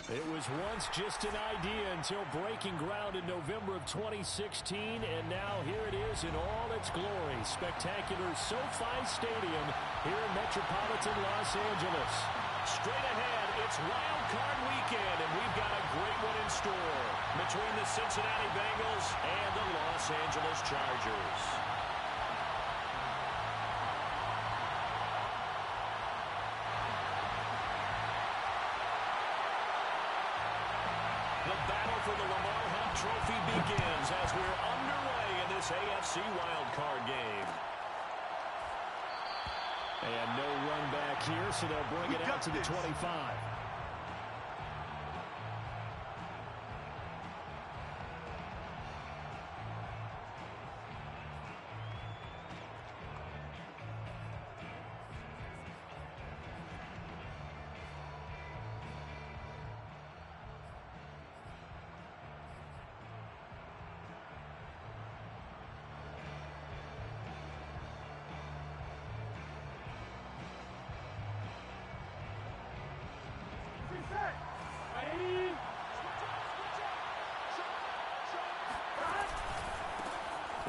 It was once just an idea until breaking ground in November of 2016, and now here it is in all its glory. Spectacular SoFi Stadium here in metropolitan Los Angeles. Straight ahead, it's Wild Card Weekend, and we've got a great one in store between the Cincinnati Bengals and the Los Angeles Chargers. The battle for the Lamar Hunt Trophy begins as we're underway in this AFC wildcard game. And no run back here, so they'll bring it out to the 25.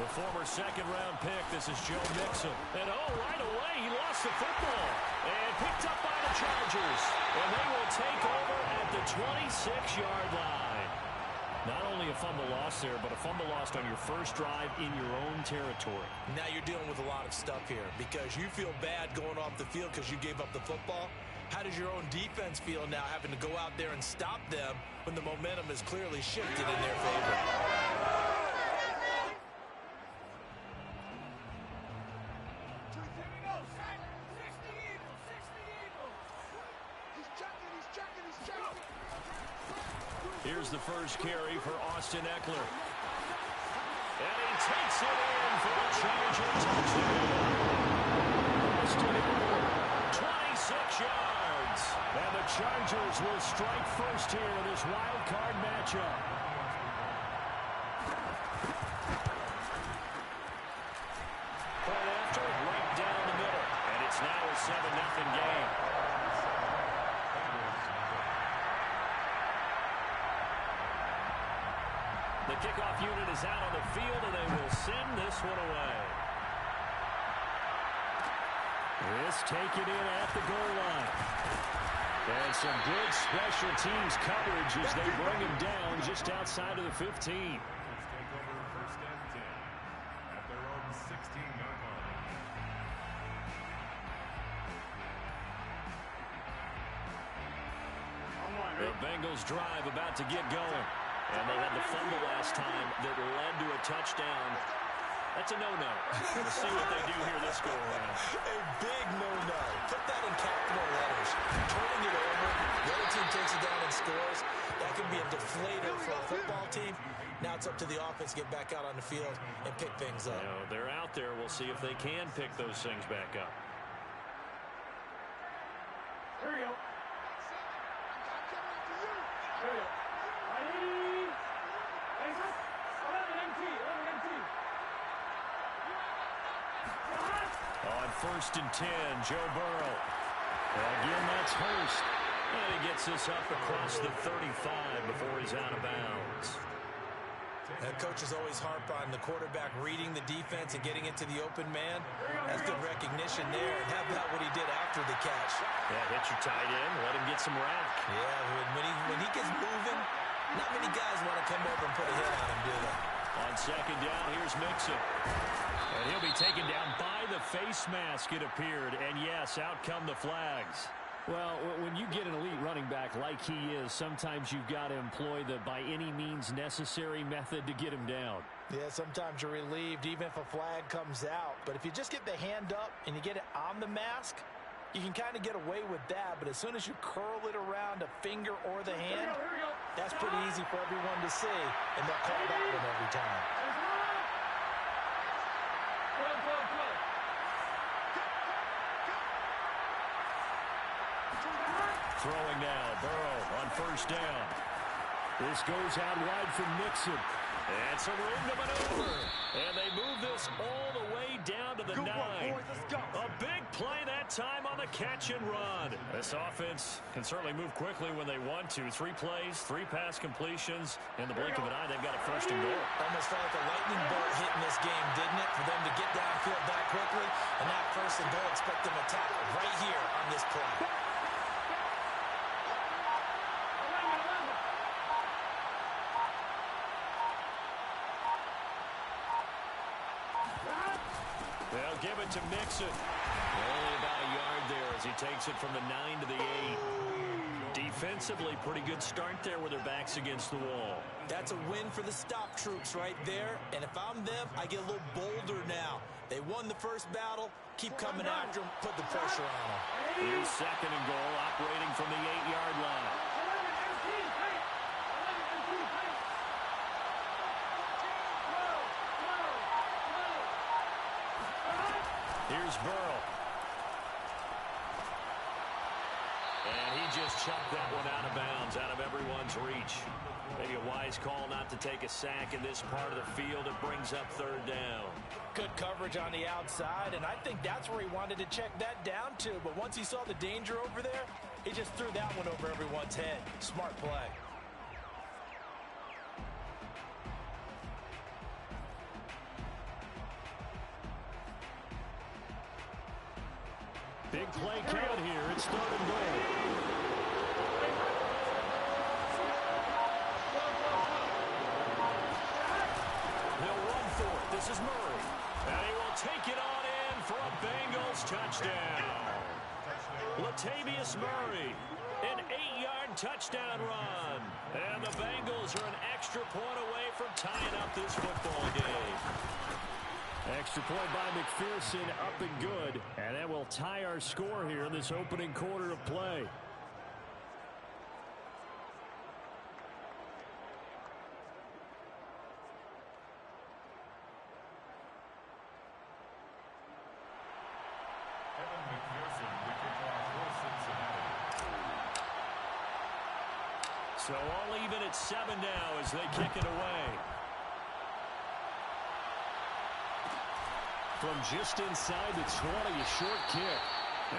The former second-round pick, this is Joe Mixon. And right away, he lost the football. And picked up by the Chargers. And they will take over at the 26-yard line. Not only a fumble loss there, but a fumble lost on your first drive in your own territory. Now you're dealing with a lot of stuff here because you feel bad going off the field because you gave up the football. How does your own defense feel now having to go out there and stop them when the momentum is clearly shifted in their favor? Here's the first carry for Austin Eckler. And he takes it in for a Charger touchdown. Austin Eckler, 26 yards. And the Chargers will strike first here in this wild card matchup. Point after, right down the middle. And it's now a 7-0 game. The kickoff unit is out on the field, and they will send this one away. This taken in at the goal line. And some good special teams coverage as they bring him down just outside of the 15. Take over first and 10 at their own 16-yard line. The Bengals drive about to get going. And they had the fumble last time that led to a touchdown. That's a no-no. We'll see what they do here this go-around. A big no-no. Put that in capital letters. Turning it over, the other team takes it down and scores. That can be a deflator for a football team. Now it's up to the offense to get back out on the field and pick things up. You know, they're out there. We'll see if they can pick those things back up. Here we go. Here we go. On 1st and 10, Joe Burrow. Again, that's Hurst. And he gets this up across the 35 before he's out of bounds. And coaches always harp on the quarterback reading the defense and getting into the open man. That's good recognition there. And how about what he did after the catch? Yeah, hit your tight end, let him get some rack. Yeah, when he gets moving, not many guys want to come over and put a hit on him, do they? On second down, here's Mixon. And he'll be taken down by the face mask, it appeared. And yes, out come the flags. Well, when you get an elite running back like he is, sometimes you've got to employ the by any means necessary method to get him down. Yeah, sometimes you're relieved even if a flag comes out. But if you just get the hand up and you get it on the mask, you can kind of get away with that. But as soon as you curl it around a finger or the hand, that's pretty easy for everyone to see. And they'll call that one every time. Throwing now, Burrow on 1st down. This goes out wide from Mixon. And some room to maneuver. And they move this all the way down to the 9. A big play that time on the catch and run. This offense can certainly move quickly when they want to. 3 plays, 3 pass completions. In the blink of an eye, they've got a first and goal. Almost felt like a lightning bolt hit in this game, didn't it? For them to get downfield that quickly. And that first and goal, expect them to tackle right here on this play. They'll give it to Mixon. Only about a yard there as he takes it from the 9 to the 8. Defensively, pretty good start there with their backs against the wall. That's a win for the stop troops right there. And if I'm them, I get a little bolder now. They won the first battle. Keep coming after them. Put the pressure on them. Here's second and goal, operating from the 8-yard line. Here's Burrow. And he just chucked that one out of bounds, out of everyone's reach. Maybe a wise call not to take a sack in this part of the field. It brings up third down. Good coverage on the outside, and I think that's where he wanted to check that down to. But once he saw the danger over there, he just threw that one over everyone's head. Smart play. Big play count here. It's third and goal. He'll run for it. This is Murray. And he will take it on in for a Bengals touchdown. Latavius Murray, an 8-yard touchdown run. And the Bengals are an extra point away from tying up this football game. Extra point by McPherson, up and good. And that will tie our score here in this opening quarter of play. So all even at 7 now as they kick it away. From just inside the 20, a short kick.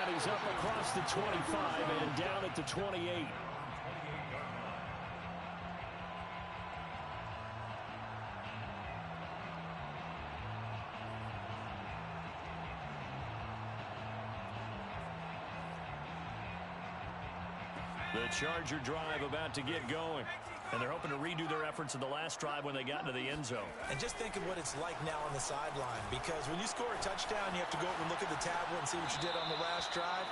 And he's up across the 25 and down at the 28. The Charger drive about to get going. And they're hoping to redo their efforts in the last drive when they got into the end zone. And just think of what it's like now on the sideline. Because when you score a touchdown, you have to go over and look at the tablet and see what you did on the last drive.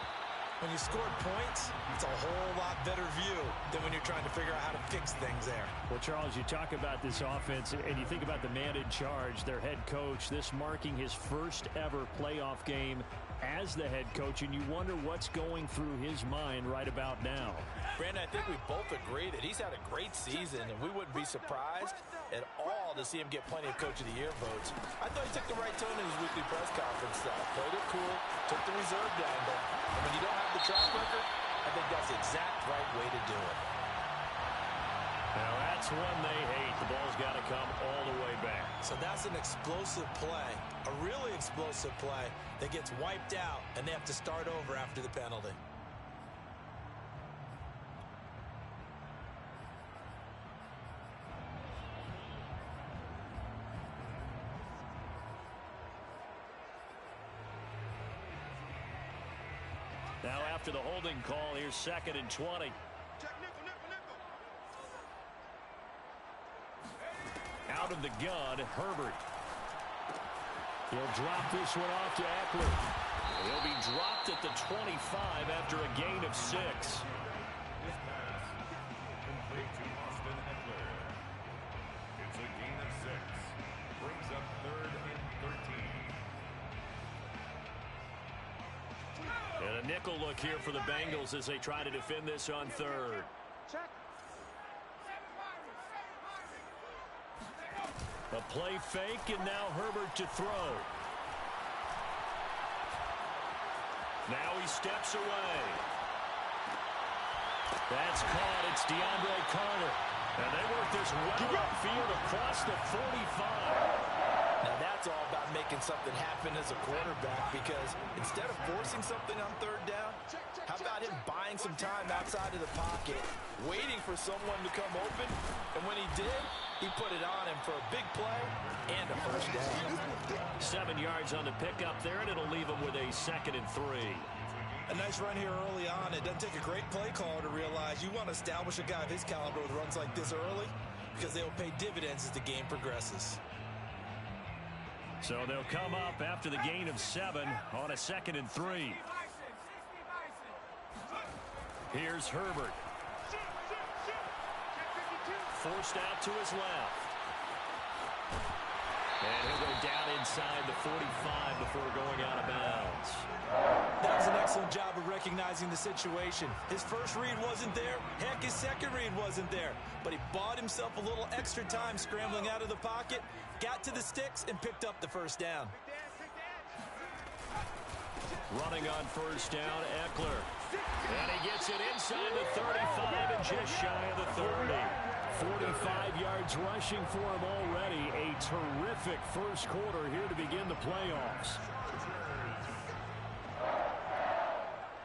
When you scored points, it's a whole lot better view than when you're trying to figure out how to fix things there. Well, Charles, you talk about this offense, and you think about the man in charge, their head coach, this marking his first ever playoff game as the head coach, and you wonder what's going through his mind right about now. Brandon, I think we both agree that he's had a great season, and we wouldn't be surprised at all to see him get plenty of Coach of the Year votes. I thought he took the right tone in his weekly press conference, though. Played it cool, took the reserve down, but when you don't have the track record, I think that's the exact right way to do it. Now that's one they hate. The ball's got to come all the way back. So that's an explosive play, a really explosive play that gets wiped out, and they have to start over after the penalty. Now after the holding call, here's 2nd and 20. Out of the gun, Herbert. He'll drop this one off to Eckler. He'll be dropped at the 25 after a gain of 6. This pass complete to Austin Eckler. It's a gain of 6. Brings up 3rd and 13. And a nickel look here for the Bengals as they try to defend this on 3rd. A play fake, and now Herbert to throw. Now he steps away. That's caught. It's DeAndre Carter. And they work this well upfield across the 45. Now that's all about making something happen as a quarterback, because instead of forcing something on third down, how about him buying some time outside of the pocket, waiting for someone to come open, and when he did, he put it on him for a big play and a first down. 7 yards on the pickup there, and it'll leave him with a 2nd and 3. A nice run here early on. It doesn't take a great play caller to realize you want to establish a guy of his caliber with runs like this early, because they will pay dividends as the game progresses. So they'll come up after the gain of 7 on a 2nd and 3. Here's Herbert. Forced out to his left. And he'll go down inside the 45 before going out of bounds. That was an excellent job of recognizing the situation. His first read wasn't there. Heck, his second read wasn't there. But he bought himself a little extra time scrambling out of the pocket, got to the sticks, and picked up the first down. Running on first down, Eckler. And he gets it inside the 35 and just shy of the 30. 45 yards rushing for him already. A terrific first quarter here to begin the playoffs.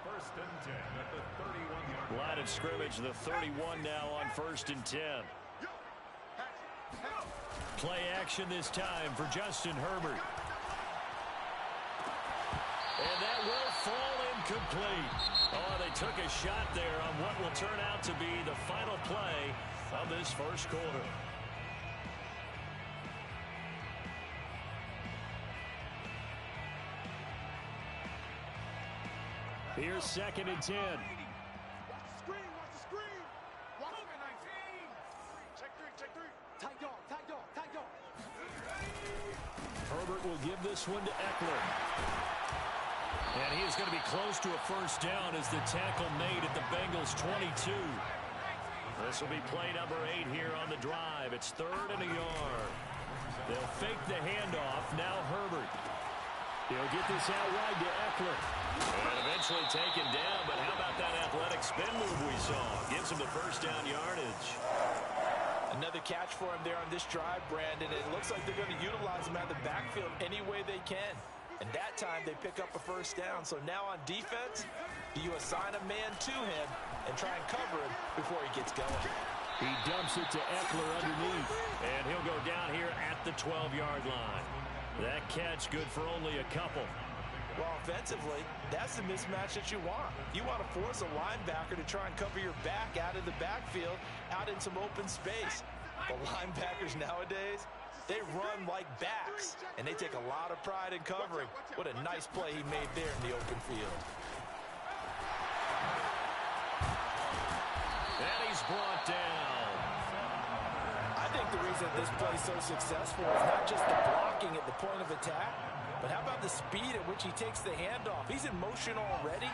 First and 10 at the 31-yard Line of scrimmage, the 31 now on 1st and 10. Play action this time for Justin Herbert. And that will fall incomplete. Oh, they took a shot there on what will turn out to be the final play of this first quarter. Here's 2nd and 10. Watch the screen, watch the screen. Watch the 19. Check three. Tight dog. Herbert will give this one to Eckler. And he is going to be close to a first down as the tackle made at the Bengals 22. This will be play number 8 here on the drive. It's 3rd and a yard. They'll fake the handoff. Now Herbert. He'll get this out wide to Eckler. And eventually taken down, but how about that athletic spin move we saw? Gives him the first down yardage. Another catch for him there on this drive, Brandon. It looks like they're going to utilize him out of the backfield any way they can. And that time they pick up a first down. So now on defense, do you assign a man to him and try and cover him before he gets going? He dumps it to Eckler underneath. And he'll go down here at the 12-yard line. That catch good for only a couple. Well, offensively, that's the mismatch that you want. You want to force a linebacker to try and cover your back out of the backfield, out in some open space. The linebackers nowadays, they run like backs, and they take a lot of pride in covering. What a nice play he made there in the open field. And he's brought down. I think the reason this play is so successful is not just the blocking at the point of attack, but how about the speed at which he takes the handoff? He's in motion already,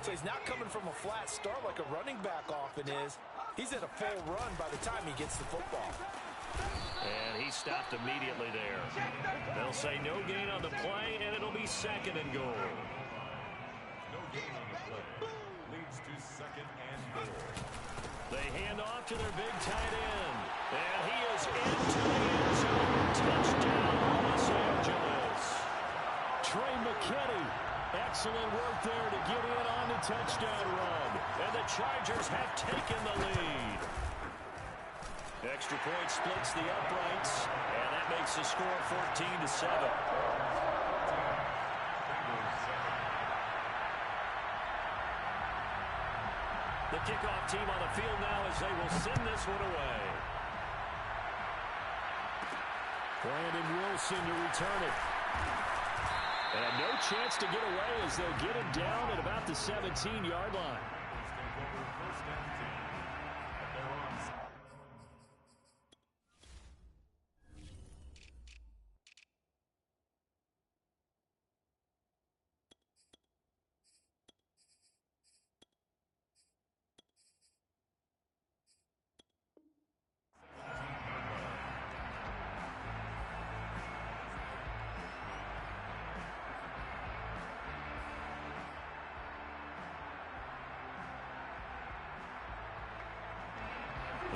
so he's not coming from a flat start like a running back often is. He's at a full run by the time he gets the football. And he stopped immediately there. They'll say no gain on the play, and it'll be 2nd and goal. No gain on the play. Leads to 2nd and goal. They hand off to their big tight end. And he is into the end zone. Touchdown, Los Angeles. Trey McKinney. Excellent work there to get in on the touchdown run. And the Chargers have taken the lead. Extra point splits the uprights. And that makes the score 14-7. The kickoff team on the field now as they will send this one away. Brandon Wilson to return it. And no chance to get away as they'll get him down at about the 17-yard line. First and 10 at their own.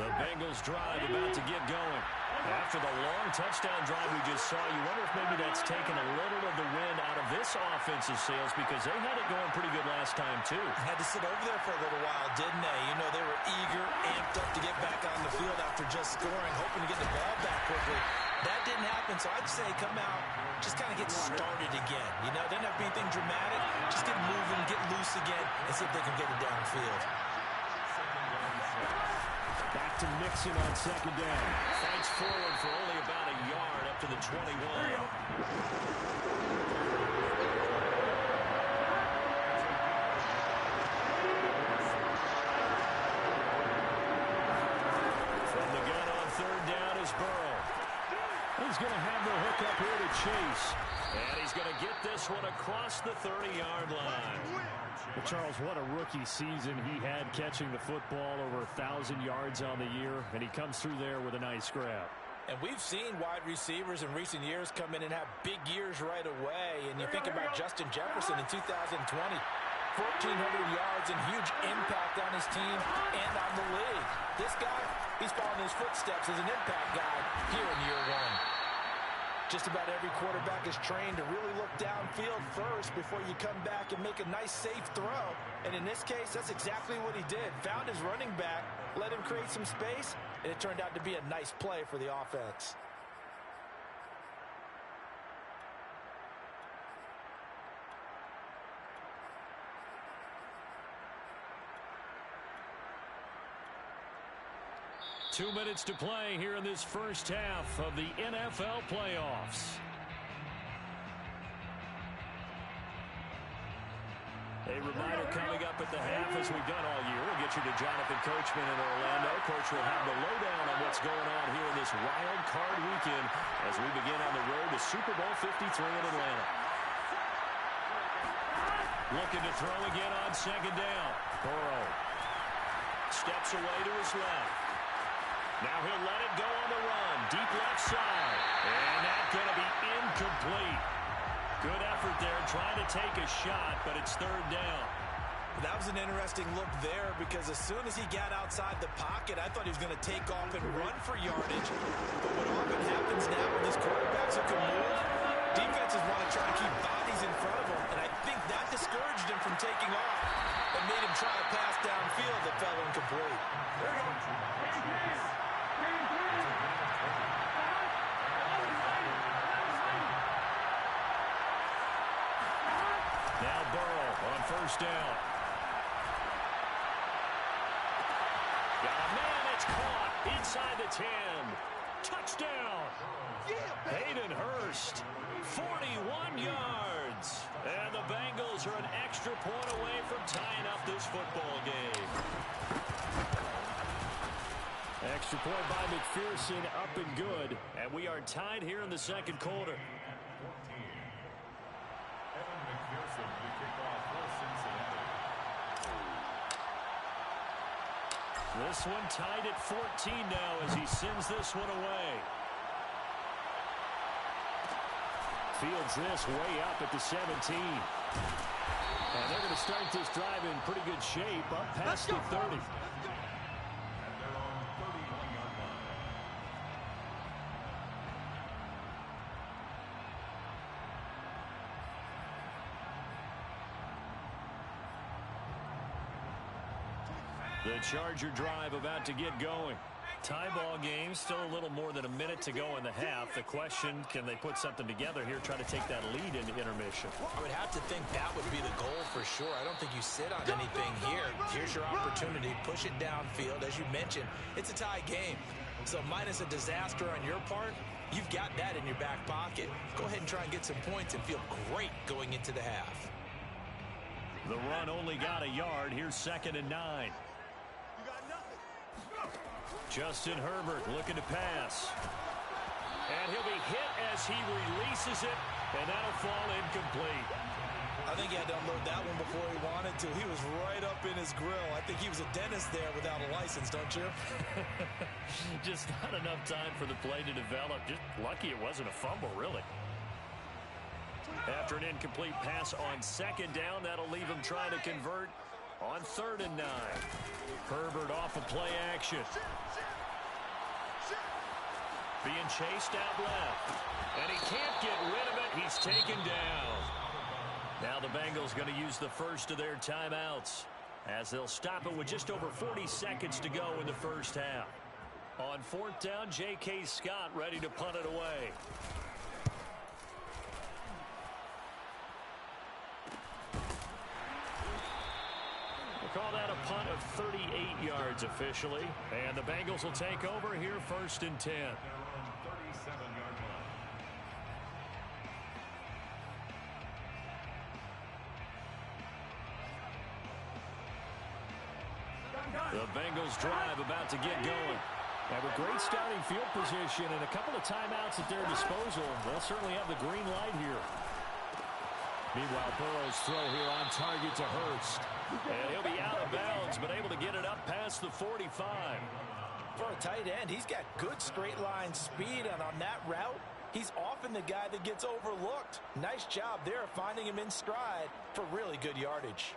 The Bengals drive about to get going. After the long touchdown drive we just saw, you wonder if maybe that's taken a little of the wind out of this offensive sails because they had it going pretty good last time, too. Had to sit over there for a little while, didn't they? You know, they were eager, amped up to get back on the field after just scoring, hoping to get the ball back quickly. That didn't happen, so I'd say come out, just kind of get started again. You know, didn't have to be anything dramatic. Just get moving, get loose again, and see if they can get it downfield. Back to Mixon on second down. Fights forward for only about a yard up to the 21. From the gun on third down is Burrow. He's going to have the hook up here to Chase. And he's going to get this one across the 30-yard line. Well, Charles, what a rookie season he had catching the football, over 1,000 yards on the year, and he comes through there with a nice grab. And we've seen wide receivers in recent years come in and have big years right away. And you think about Justin Jefferson in 2020, 1,400 yards and huge impact on his team and on the league. This guy, he's following his footsteps as an impact guy here in year one. Just about every quarterback is trained to really look downfield first before you come back and make a nice, safe throw. And in this case, that's exactly what he did. Found his running back, let him create some space, and it turned out to be a nice play for the offense. Two minutes to play here in this first half of the NFL playoffs. A reminder coming up at the half, as we've done all year. We'll get you to Jonathan Coachman in Orlando. Coach will have the lowdown on what's going on here in this wild card weekend as we begin on the road to Super Bowl 53 in Atlanta. Looking to throw again on second down. Burrow steps away to his left. Now he'll let it go on the run. Deep left side. And that's going to be incomplete. Good effort there, trying to take a shot, but it's third down. That was an interesting look there because as soon as he got outside the pocket, I thought he was going to take off and run for yardage. But what often happens now with these quarterbacks who can move, defenses want to try and keep bodies in front of them, and I think that discouraged him from taking off and made him try a pass downfield that fell incomplete. Now Burrow on first down. Got a man, it's caught inside the 10. Touchdown. Hayden Hurst, 41 yards. And the Bengals are an extra point away from tying up this football game. Extra point by McPherson, up and good. And we are tied here in the second quarter. This one tied at 14 now as he sends this one away. Fields this way up at the 17. And they're going to start this drive in pretty good shape up past the 30. The Charger drive about to get going. Tie ball game, still a little more than a minute to go in the half. The question, can they put something together here, try to take that lead into intermission? I would have to think that would be the goal for sure. I don't think you sit on anything here. Here's your opportunity. Push it downfield. As you mentioned, it's a tie game. So minus a disaster on your part, you've got that in your back pocket. Go ahead and try and get some points and feel great going into the half. The run only got a yard. Here's 2nd and 9. Justin Herbert looking to pass. And he'll be hit as he releases it, and that'll fall incomplete. I think he had to unload that one before he wanted to. He was right up in his grill. I think he was a dentist there without a license, don't you? Just not enough time for the play to develop. Just lucky it wasn't a fumble, really. After an incomplete pass on second down, that'll leave him trying to convert On 3rd and 9. Herbert off of play action. Being chased out left. And he can't get rid of it. He's taken down. Now the Bengals going to use the first of their timeouts, as they'll stop it with just over 40 seconds to go in the first half. On 4th down, J.K. Scott ready to punt it away. We'll call that a punt of 38 yards officially. And the Bengals will take over here 1st and 10. The Bengals drive about to get going. Have a great starting field position and a couple of timeouts at their disposal. They'll certainly have the green light here. Meanwhile, Burrow's throw here on target to Hurst. And he'll be out of bounds, but able to get it up past the 45. For a tight end, he's got good straight line speed, and on that route, he's often the guy that gets overlooked. Nice job there finding him in stride for really good yardage.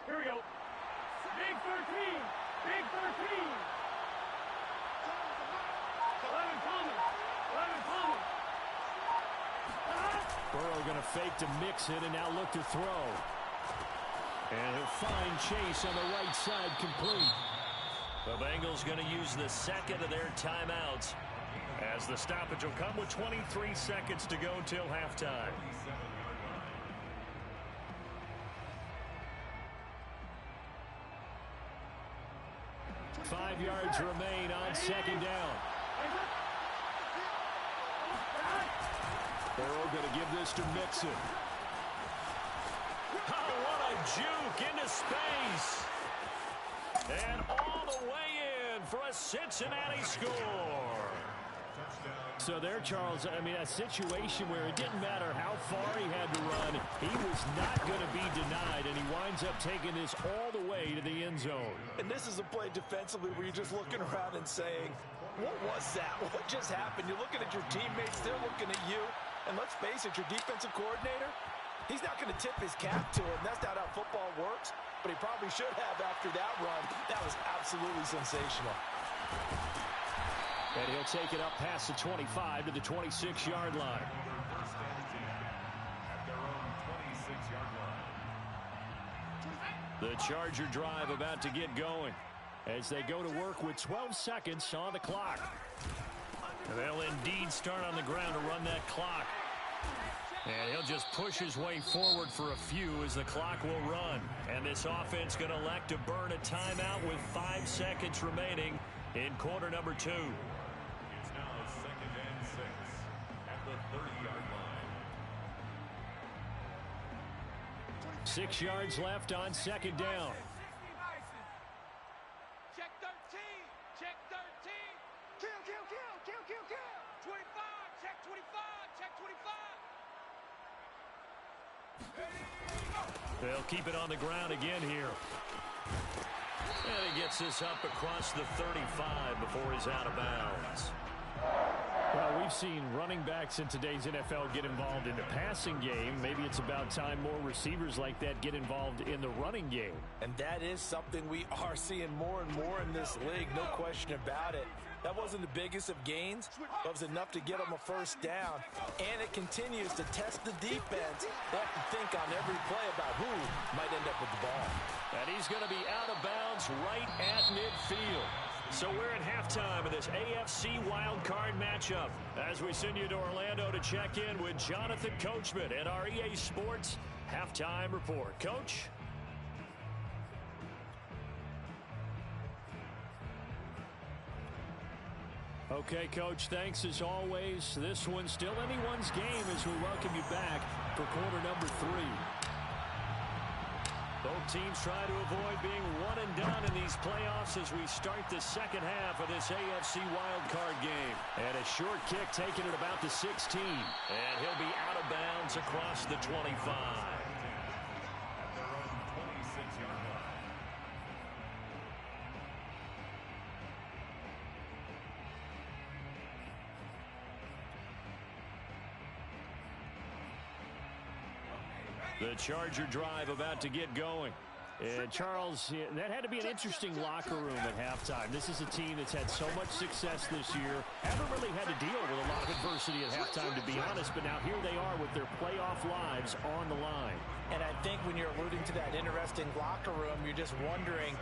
Here we go. Big 13. Big 13. 11 coming. 11 coming. Burrow going to fake to mix it and now look to throw. And he'll find Chase on the right side complete. The Bengals going to use the second of their timeouts, as the stoppage will come with 23 seconds to go till halftime. Five yards remain on 2nd down. Burrow going to give this to Mixon. Oh, what a juke into space. And all the way in for a Cincinnati score. So there, Charles, I mean, a situation where it didn't matter how far he had to run. He was not going to be denied, and he winds up taking this all the way to the end zone. And this is a play defensively where you're just looking around and saying, what was that? What just happened? You're looking at your teammates. They're looking at you. And let's face it, your defensive coordinator, he's not going to tip his cap to him. That's not how football works. But he probably should have after that run. That was absolutely sensational. And he'll take it up past the 25 to the 26-yard line. First and 10 at their own 26-yard line. The Charger drive about to get going as they go to work with 12 seconds on the clock. And they'll indeed start on the ground to run that clock. And he'll just push his way forward for a few as the clock will run. And this offense going to elect to burn a timeout with 5 seconds remaining in quarter number 2. It's now 2nd and 6 at the 30-yard line. 6 yards left on 2nd down. Check 13. Check 13. Kill, kill, kill, kill, kill, kill. 25. Check 25. Check 25. They'll keep it on the ground again here. And he gets this up across the 35 before he's out of bounds. Well, we've seen running backs in today's NFL get involved in the passing game. Maybe it's about time more receivers like that get involved in the running game. And that is something we are seeing more and more in this league, no question about it. That wasn't the biggest of gains, but it was enough to get them a first down. And it continues to test the defense. They have to think on every play about who might end up with the ball. And he's going to be out of bounds right at midfield. So we're at halftime of this AFC wildcard matchup as we send you to Orlando to check in with Jonathan Coachman at our EA Sports Halftime Report. Coach? Okay, Coach, thanks as always. This one's still anyone's game as we welcome you back for quarter number 3. Both teams try to avoid being one and done in these playoffs as we start the second half of this AFC wildcard game. And a short kick taken at about the 16. And he'll be out of bounds across the 25. At their own 26-yard line. The Charger drive about to get going. And Charles, that had to be an interesting locker room at halftime. This is a team that's had so much success this year. Haven't really had to deal with a lot of adversity at halftime, to be honest. But now here they are with their playoff lives on the line. And I think when you're alluding to that interesting locker room, you're just wondering,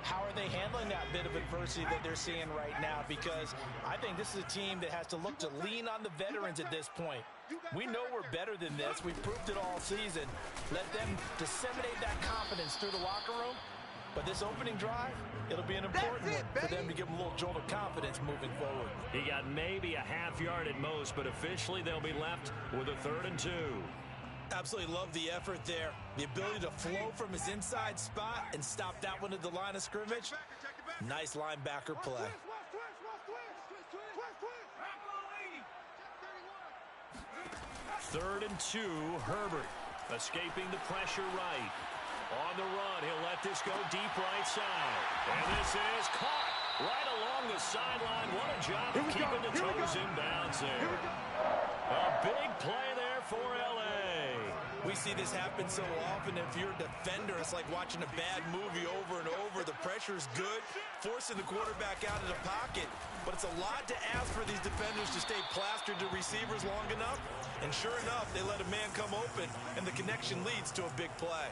how are they handling that bit of adversity that they're seeing right now? Because I think this is a team that has to look to lean on the veterans at this point. We know we're better than this. We've proved it all season. Let them disseminate that confidence through the locker room. But this opening drive, it'll be an important one for them to give them a little jolt of confidence moving forward. He got maybe a half yard at most, but officially they'll be left with a 3rd and 2. Absolutely love the effort there. The ability to flow from his inside spot and stop that one at the line of scrimmage. Nice linebacker play. 3rd and 2, Herbert escaping the pressure right. On the run, he'll let this go deep right side. And this is caught right along the sideline. What a job of keeping the toes in bounds there. A big play there for L.A. We see this happen so often. If you're a defender, it's like watching a bad movie over and over. The pressure's good, forcing the quarterback out of the pocket. But it's a lot to ask for these defenders to stay plastered to receivers long enough. And sure enough, they let a man come open, and the connection leads to a big play.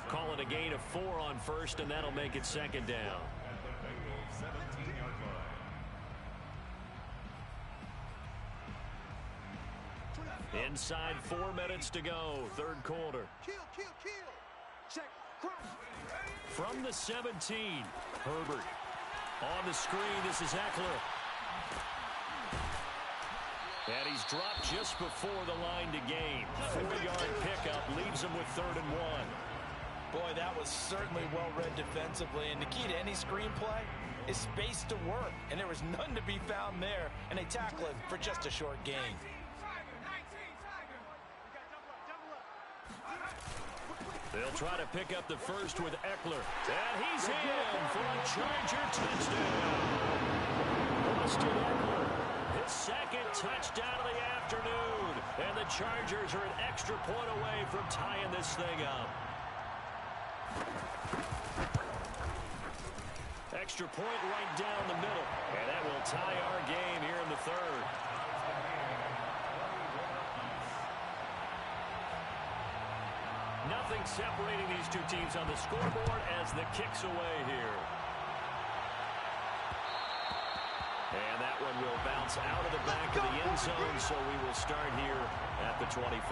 Call it a gain of 4 on 1st, and that'll make it 2nd down. Inside 4 minutes to go, 3rd quarter. Check, cross. From the 17, Herbert. On the screen, this is Eckler. And he's dropped just before the line to gain. 4-yard pickup leaves him with 3rd and 1. Boy, that was certainly well-read defensively. And the key to any screenplay is space to work. And there was none to be found there. And they tackle him for just a short gain. They'll try to pick up the first with Eckler. And he's in for a Charger touchdown. Austin Eckler, his 2nd touchdown of the afternoon. And the Chargers are an extra point away from tying this thing up. Extra point right down the middle. And that will tie our game here in the 3rd. Nothing separating these two teams on the scoreboard as the kick's away here. And that one will bounce out of the back of the end zone, so we will start here at the 25.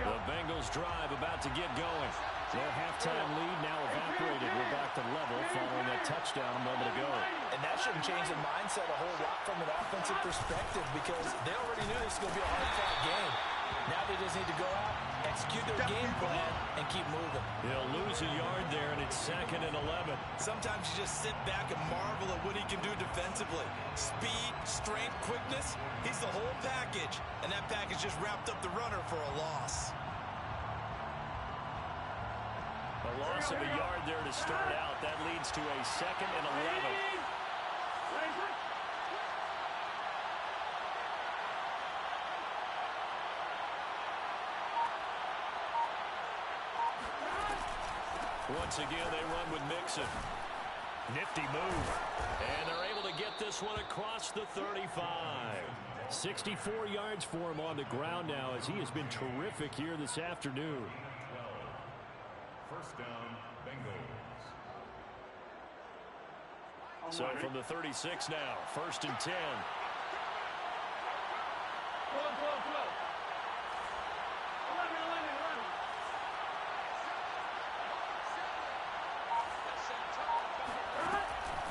The Bengals drive about to get going. Their halftime lead now evaporated. We're back to level following that touchdown a moment ago. And that shouldn't change the mindset a whole lot from an offensive perspective because they already knew this was going to be a hard-fought game. Now they just need to go out, execute their game plan, and keep moving. He'll lose a yard there, and it's 2nd and 11. Sometimes you just sit back and marvel at what he can do defensively. Speed, strength, quickness, he's the whole package. And that package just wrapped up the runner for a loss. A loss of a yard there to start out. That leads to a 2nd and 11. Once again, they run with Mixon. Nifty move. And they're able to get this one across the 35. 64 yards for him on the ground now as he has been terrific here this afternoon. 1st down, Bengals. So from the 36 now, 1st and 10.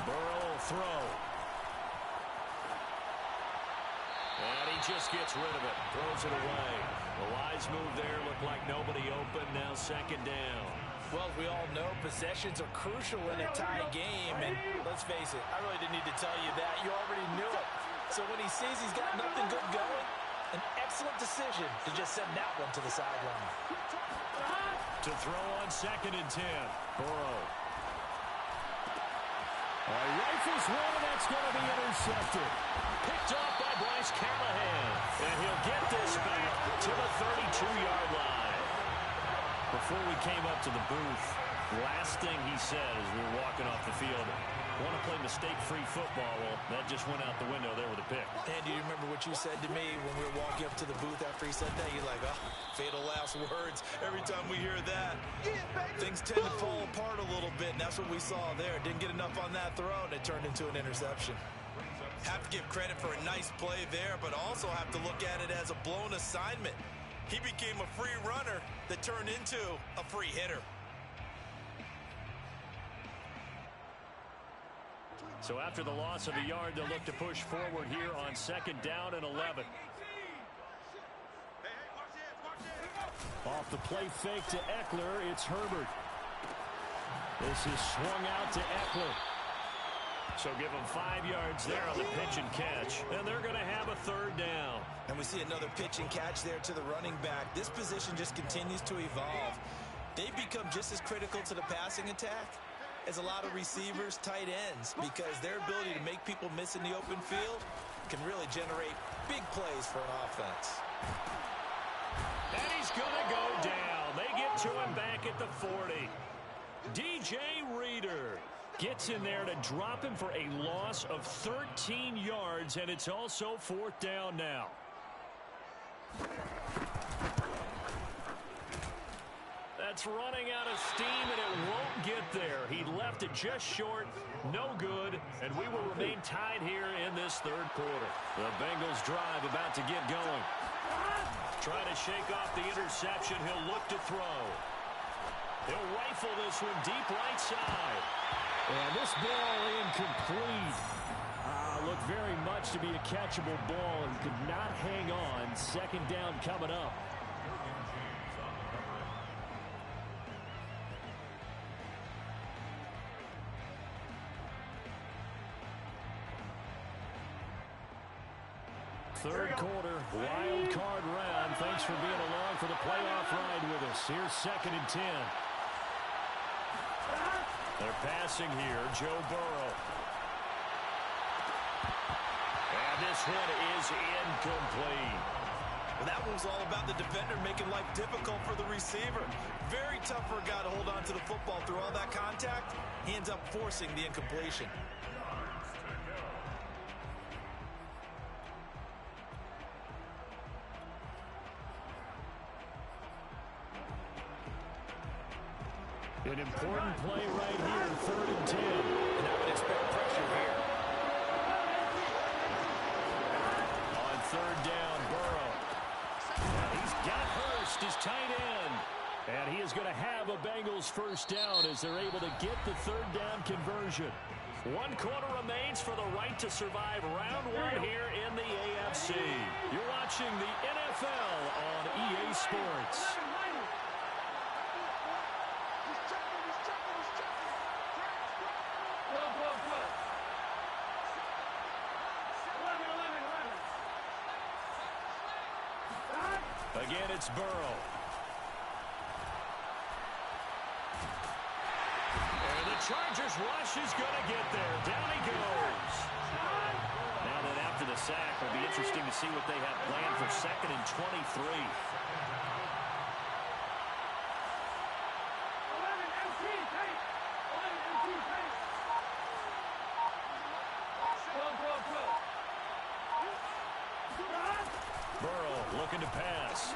Burrow will throw. And he just gets rid of it, throws it away. The wise move there, looked like nobody open, now 2nd down. Well, as we all know, possessions are crucial in a tie game. And let's face it, I really didn't need to tell you that. You already knew it. So when he sees he's got nothing good going, an excellent decision to just send that one to the sideline. To throw on 2nd and 10. Burrow. Rifles one, and that's going to be intercepted. Picked off by Bryce Callahan. And he'll get this back to the 32-yard line. Before we came up to the booth, last thing he said as we were walking off the field, want to play mistake-free football. Well, that just went out the window there with a pick. And do you remember what you said to me when we were walking up to the booth after he said that? You're like, oh, fatal last words. Every time we hear that, things tend to fall apart a little bit, and that's what we saw there. Didn't get enough on that throw, and it turned into an interception. Have to give credit for a nice play there, but also have to look at it as a blown assignment. He became a free runner that turned into a free hitter. So after the loss of a yard, they'll look to push forward here on 2nd down and 11. Off the play fake to Eckler, it's Herbert. This is swung out to Eckler. So give them 5 yards there on the pitch and catch, and they're going to have a 3rd down. And we see another pitch and catch there to the running back. This position just continues to evolve. They've become just as critical to the passing attack as a lot of receivers, tight ends, because their ability to make people miss in the open field can really generate big plays for an offense. And he's going to go down. They get to him back at the 40. DJ Reader gets in there to drop him for a loss of 13 yards, and it's also 4th down now. That's running out of steam, and it won't get there. He left it just short, no good, and we will remain tied here in this 3rd quarter. The Bengals drive about to get going. Trying to shake off the interception. He'll look to throw. He'll rifle this one deep right side. And this ball incomplete. Looked very much to be a catchable ball and could not hang on. 2nd down coming up. Third quarter, wild card round. Thanks for being along for the playoff ride with us. Here's 2nd and 10. They're passing here, Joe Burrow. And this one is incomplete. Well, that one's all about the defender making life difficult for the receiver. Very tough for a guy to hold on to the football through all that contact. He ends up forcing the incompletion. An important play right here, 3rd and 10. And I would expect pressure here. On 3rd down, Burrow. He's got Hurst, his tight end. And he is going to have a Bengals 1st down as they're able to get the 3rd down conversion. 1 quarter remains for the right to survive round 1 here in the AFC. You're watching the NFL on EA Sports. Again, it's Burrow. And the Chargers rush is going to get there. Down he goes. Now that after the sack, it'll be interesting to see what they have planned for 2nd and 23. Burrow looking to pass.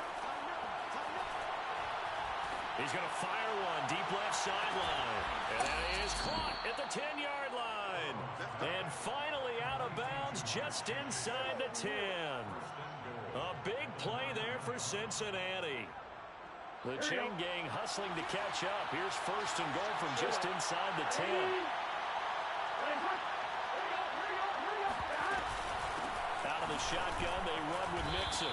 He's going to fire one deep left sideline. And that is caught at the 10-yard line. And finally out of bounds just inside the 10. A big play there for Cincinnati. The chain gang hustling to catch up. Here's 1st and goal from just inside the 10. Out of the shotgun. They run with Mixon.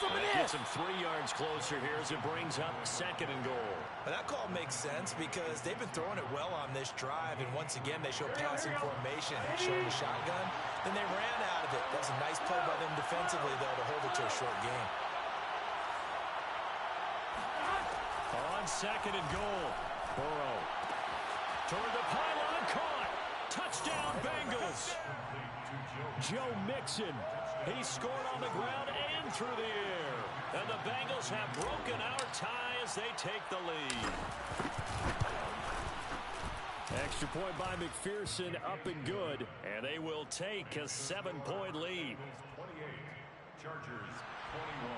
That gets him 3 yards closer here as it brings up 2nd and goal. But that call makes sense because they've been throwing it well on this drive, and once again, they show passing formation, showing the shotgun. Then they ran out of it. That was a nice play by them defensively, though, to hold it to a short game. On 2nd and goal, Burrow. Toward the pylon, caught. Touchdown, Bengals. Joe Mixon. He scored on the ground and through the air. And the Bengals have broken our tie as they take the lead. Extra point by McPherson, up and good. And they will take a 7-point lead. 28, Chargers 21.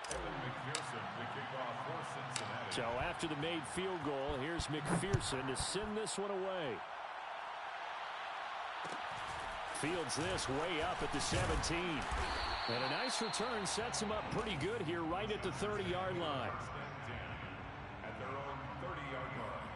Evan McPherson, the kickoff for Cincinnati. So after the made field goal, here's McPherson to send this one away. Fields this way up at the 17. And a nice return sets him up pretty good here right at the 30-yard line. At their own 30-yard line.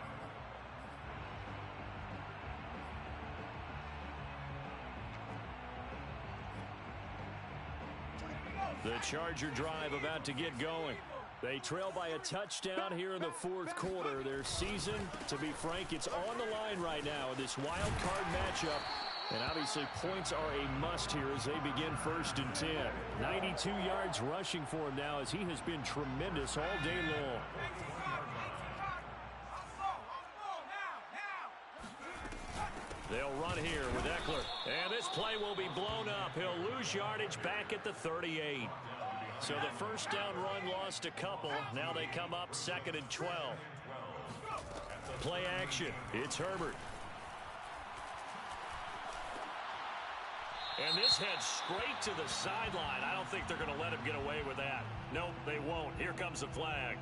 The Charger drive about to get going. They trail by a touchdown here in the 4th quarter. Their season, to be frank, it's on the line right now in this wild card matchup. And obviously points are a must here as they begin 1st and 10. 92 yards rushing for him now as he has been tremendous all day long. They'll run here with Eckler. And this play will be blown up. He'll lose yardage back at the 38. So the first down run lost a couple. Now they come up 2nd and 12. Play action. It's Herbert. And this heads straight to the sideline. I don't think they're going to let him get away with that. Nope, they won't. Here comes the flag.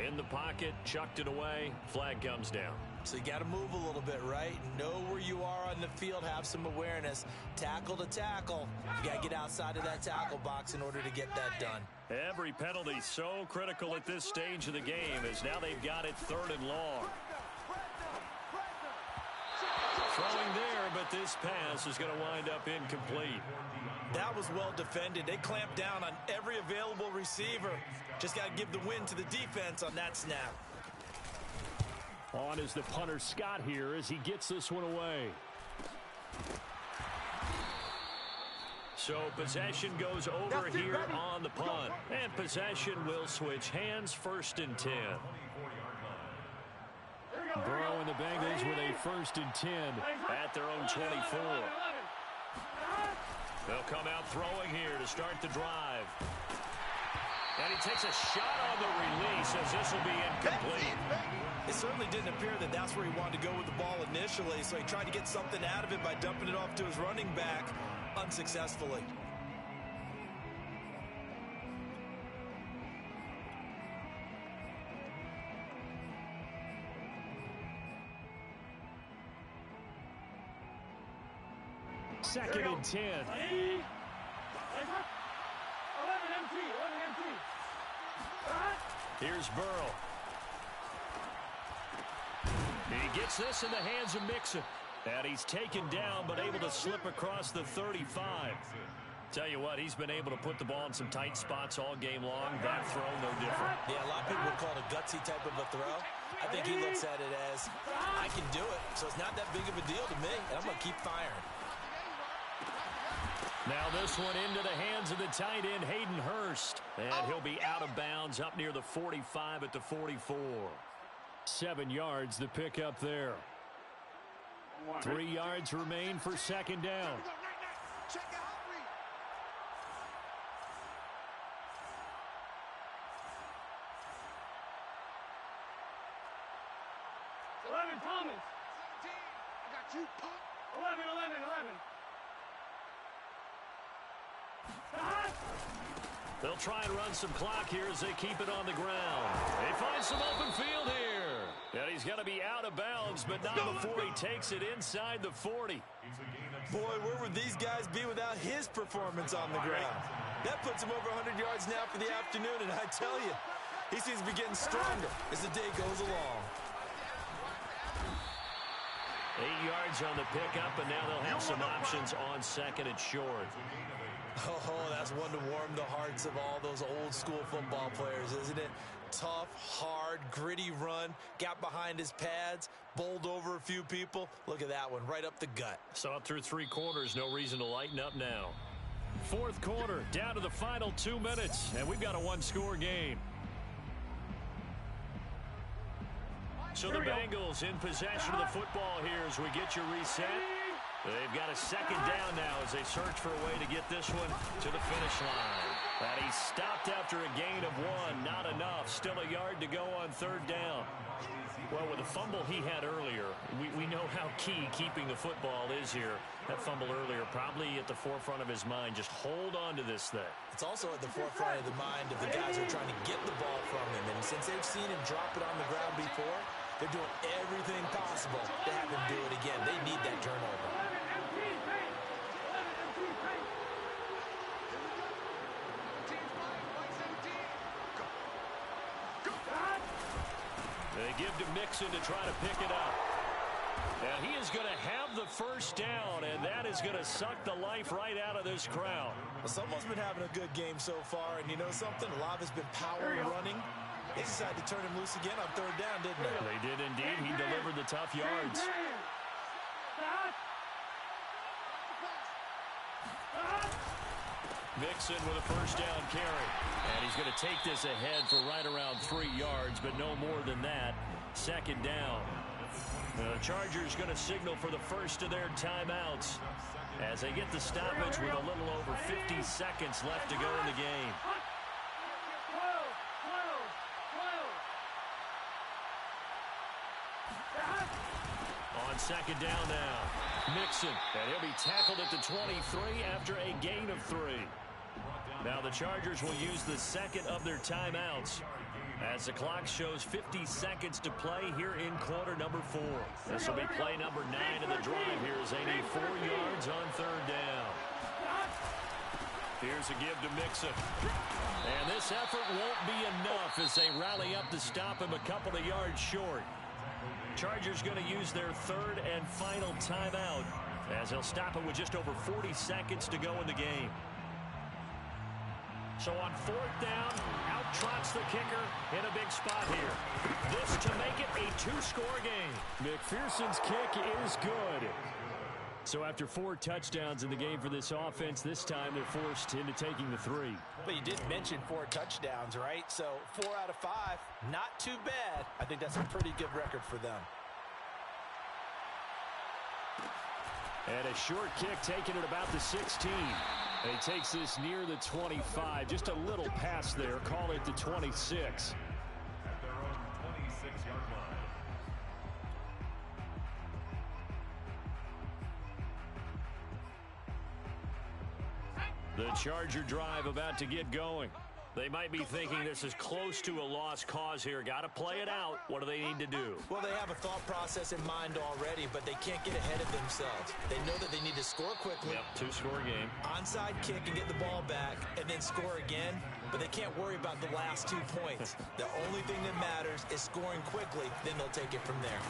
In the pocket, chucked it away. Flag comes down. So you got to move a little bit, right? Know where you are on the field. Have some awareness. Tackle to tackle. You got to get outside of that tackle box in order to get that done. Every penalty so critical at this stage of the game as now they've got it 3rd and long. Throwing there, but this pass is going to wind up incomplete. That was well defended. They clamped down on every available receiver. Just got to give the win to the defense on that snap. On is the punter Scott here as he gets this one away. So possession goes over here on the punt. And possession will switch hands 1st and 10. Burrow and the Bengals with a 1st and 10 at their own 24. They'll come out throwing here to start the drive. And he takes a shot on the release as this will be incomplete. It certainly didn't appear that that's where he wanted to go with the ball initially, so he tried to get something out of it by dumping it off to his running back unsuccessfully. Second and 10. 11 MT. Here's Burrow. He gets this in the hands of Mixon. And he's taken down but able to slip across the 35. Tell you what, he's been able to put the ball in some tight spots all game long. That throw, no different. Yeah, a lot of people would call it a gutsy type of a throw. I think he looks at it as, I can do it, so it's not that big of a deal to me, and I'm going to keep firing. Now this one into the hands of the tight end, Hayden Hurst. And he'll be out of bounds up near the 45 at the 44. 7 yards the pickup there. 3 yards remain for 2nd down. Check out. Thomas. 17. I got you, punk. 11. They'll try and run some clock here as they keep it on the ground. They find some open field here. And he's going to be out of bounds, but not before he takes it inside the 40. Boy, where would these guys be without his performance on the ground? That puts him over 100 yards now for the afternoon, and I tell you, he seems to be getting stronger as the day goes along. 8 yards on the pickup, and now they'll have some options on second and short. Oh, that's one to warm the hearts of all those old school football players, isn't it? Tough, hard, gritty run, got behind his pads, bowled over a few people. Look at that one, right up the gut. Saw it through 3 quarters, no reason to lighten up now. Fourth quarter, down to the final 2 minutes, and we've got a one-score game. So the Bengals in possession of the football here as we get you reset. They've got a second down now as they search for a way to get this one to the finish line. And he stopped after a gain of 1. Not enough. Still a yard to go on third down. Well, with the fumble he had earlier, we know how key keeping the football is here. That fumble earlier probably at the forefront of his mind. Just hold on to this thing. It's also at the forefront of the mind of the guys who are trying to get the ball from him. And since they've seen him drop it on the ground before, they're doing everything possible to have him do it again. They need that turnover. They give to Mixon to try to pick it up. And he is going to have the first down, and that is going to suck the life right out of this crowd. Well, someone's been having a good game so far, and you know something? A lot of it's been power and running. They decided to turn him loose again on third down, didn't they? They did indeed. He delivered the tough yards. Mixon with a first down carry. And he's going to take this ahead for right around 3 yards, but no more than that. Second down. The Chargers going to signal for the first of their timeouts as they get the stoppage with a little over 50 seconds left to go in the game. On second down now, Mixon, and he'll be tackled at the 23 after a gain of 3. Now the Chargers will use the second of their timeouts as the clock shows 50 seconds to play here in quarter number 4. This will be play number 9 of the drive here as they need 4 yards on third down. Here's a give to Mixon. And this effort won't be enough as they rally up to stop him a couple of yards short. Chargers going to use their third and final timeout as they'll stop it with just over 40 seconds to go in the game. So on fourth down, out trots the kicker in a big spot here. This to make it a 2-score game. McPherson's kick is good. So after 4 touchdowns in the game for this offense, this time they're forced into taking the 3. But you did mention 4 touchdowns, right? So 4 out of 5, not too bad. I think that's a pretty good record for them. And a short kick taken at about the 16. And he takes this near the 25. Just a little pass there. Call it the 26. At their own 26-yard line. The Charger drive about to get going. They might be thinking this is close to a lost cause here. Got to play it out. What do they need to do? Well, they have a thought process in mind already, but they can't get ahead of themselves. They know that they need to score quickly. Yep, 2-score game. Onside kick and get the ball back and then score again, but they can't worry about the last 2 points. The only thing that matters is scoring quickly, then they'll take it from there.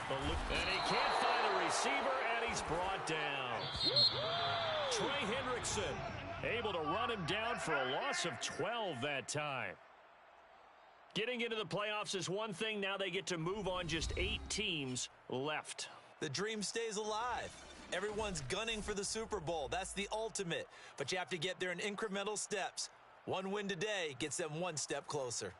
And he can't find a receiver, and he's brought down. Trey Hendrickson able to run him down for a loss of 12 that time. Getting into the playoffs is one thing. Now they get to move on. Just 8 teams left. The dream stays alive. Everyone's gunning for the Super Bowl. That's the ultimate. But you have to get there in incremental steps. One win today gets them 1 step closer.